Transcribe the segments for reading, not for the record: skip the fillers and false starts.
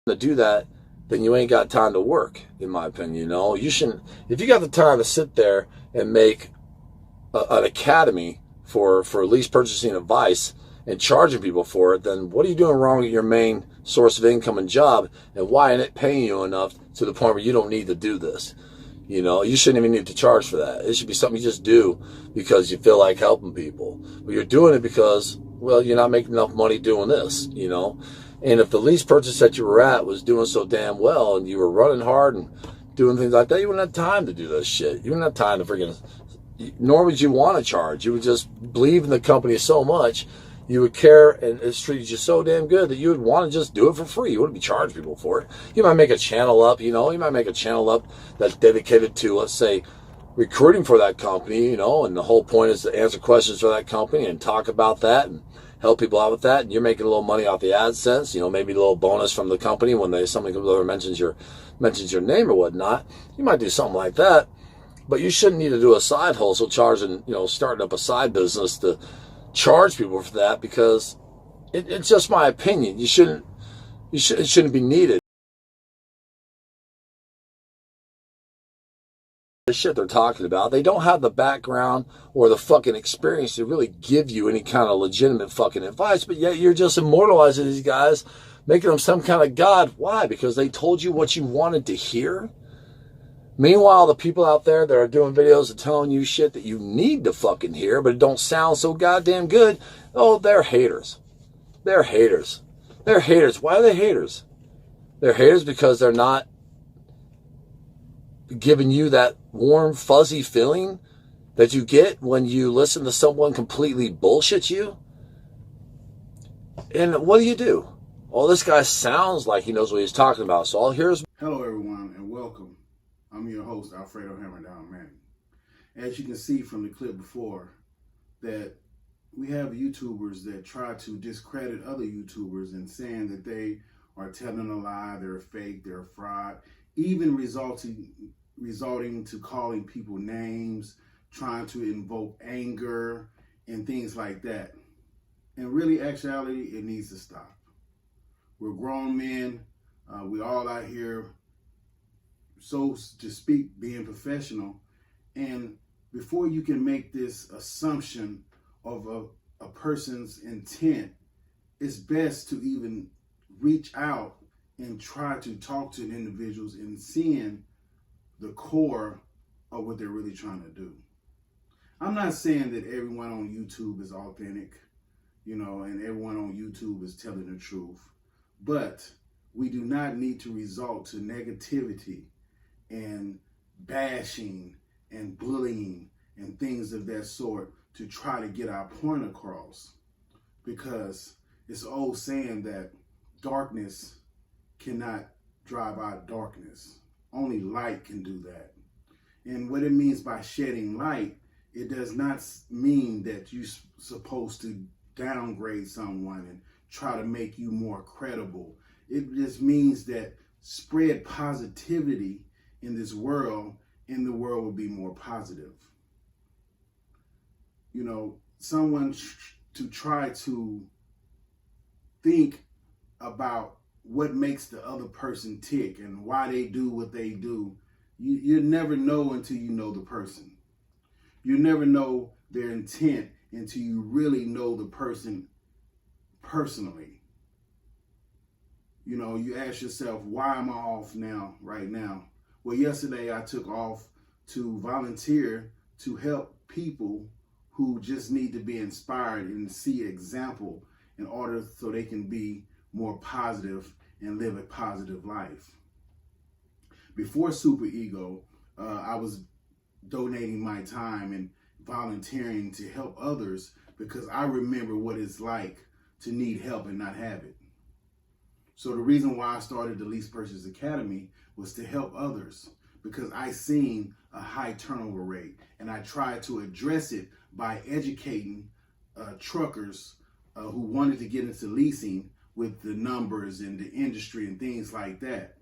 to do that, then you ain't got time to work, in my opinion. You shouldn't, if you got the time to sit there and make an academy for lease purchasing advice and charging people for it, then what are you doing wrong at your main source of income and job? And why isn't it paying you enough to the point where you don't need to do this? You shouldn't even need to charge for that. It should be something you just do because you feel like helping people. But you're doing it because, well, you're not making enough money doing this. And if the lease purchase that you were at was doing so damn well and you were running hard and doing things like that, you wouldn't have time to do this shit. You wouldn't have time to freaking, nor would you want to charge. You would just believe in the company so much, you would care, and it's treated you so damn good that you would want to just do it for free. You wouldn't be charging people for it. You might make a channel up, you might make a channel up that's dedicated to, let's say, recruiting for that company, and the whole point is to answer questions for that company and talk about that and help people out with that. And you're making a little money off the AdSense, maybe a little bonus from the company when somebody comes over and mentions your name or whatnot. You might do something like that, but you shouldn't need to do a side hustle, starting up a side business to charge people for that, because it's just my opinion. It shouldn't be needed. The shit they're talking about, they don't have the background or the fucking experience to really give you any kind of legitimate fucking advice, but yet you're just immortalizing these guys, making them some kind of god. Why? Because they told you what you wanted to hear. Meanwhile, the people out there that are doing videos and telling you shit that you need to fucking hear, but it don't sound so goddamn good, oh, they're haters. They're haters. They're haters. Why are they haters? They're haters because they're not giving you that warm, fuzzy feeling that you get when you listen to someone completely bullshit you. And what do? Well, this guy sounds like he knows what he's talking about. So Hello, everyone, and welcome. I'm your host, Alfredo Hammerdown Manning. As you can see from the clip before, that we have YouTubers that try to discredit other YouTubers and saying that they are telling a lie, they're fake, they're a fraud, even resulting to calling people names, trying to invoke anger and things like that. And really, actuality, it needs to stop. We're grown men. We all out here, so to speak, being professional. And before you can make this assumption of a person's intent, it's best to even reach out and try to talk to individuals and seeing the core of what they're really trying to do. I'm not saying that everyone on YouTube is authentic, and everyone on YouTube is telling the truth, but we do not need to resort to negativity and bashing and bullying and things of that sort to try to get our point across, because it's an old saying that darkness cannot drive out darkness. Only light can do that. And what it means by shedding light, it does not mean that you're supposed to downgrade someone and try to make you more credible. It just means that spread positivity in this world, and the world will be more positive. Someone to try to think about what makes the other person tick and why they do what they do. You never know until you know the person. You never know their intent until you really know the person personally. You ask yourself, why am I off right now? Well, yesterday I took off to volunteer to help people who just need to be inspired and see example in order so they can be more positive and live a positive life. Before Super Ego, I was donating my time and volunteering to help others because I remember what it's like to need help and not have it. So the reason why I started the Lease Purchase Academy was to help others, because I seen a high turnover rate, and I tried to address it by educating truckers who wanted to get into leasing with the numbers and the industry and things like that.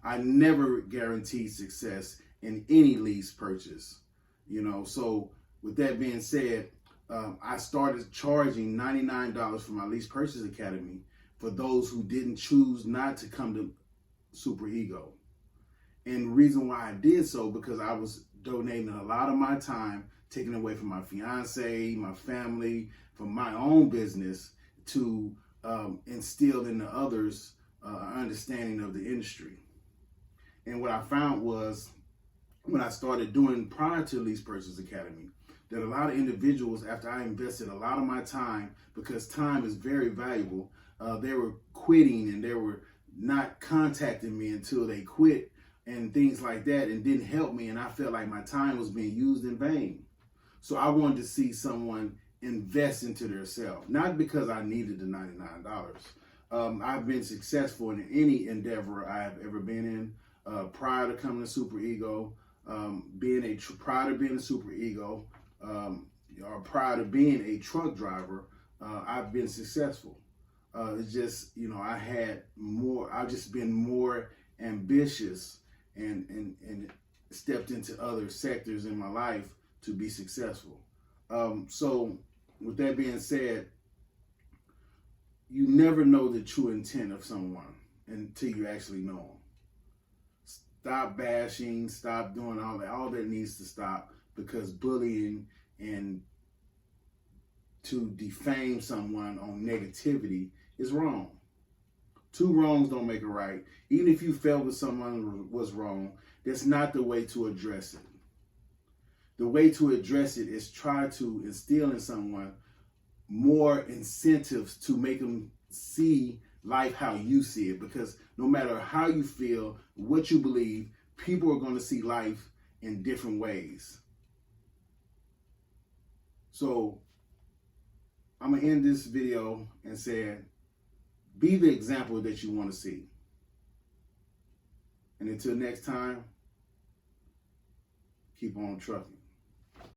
I never guaranteed success in any lease purchase, So with that being said, I started charging $99 for my Lease Purchase Academy for those who didn't choose not to come to Super Ego. And the reason why I did so, because I was donating a lot of my time, taking away from my fiance, my family, from my own business to instill in the others understanding of the industry. And what I found was, when I started doing prior to Lease Purchase Academy, that a lot of individuals, after I invested a lot of my time, because time is very valuable, they were quitting and they were not contacting me until they quit and things like that, and didn't help me, and I felt like my time was being used in vain. So I wanted to see someone invest into themselves, not because I needed the $99. I've been successful in any endeavor I have ever been in prior to coming to Super Ego. Prior to being a Super Ego, or prior to being a truck driver, I've been successful. It's just, I've just been more ambitious and stepped into other sectors in my life to be successful. So with that being said, you never know the true intent of someone until you actually know them. Stop bashing, stop doing all that. All that needs to stop, because bullying and to defame someone on negativity is wrong. Two wrongs don't make a right. Even if you felt that someone was wrong, that's not the way to address it. The way to address it is try to instill in someone more incentives to make them see life how you see it. Because no matter how you feel, what you believe, people are going to see life in different ways. So I'm going to end this video and say, be the example that you want to see. And until next time, keep on trucking.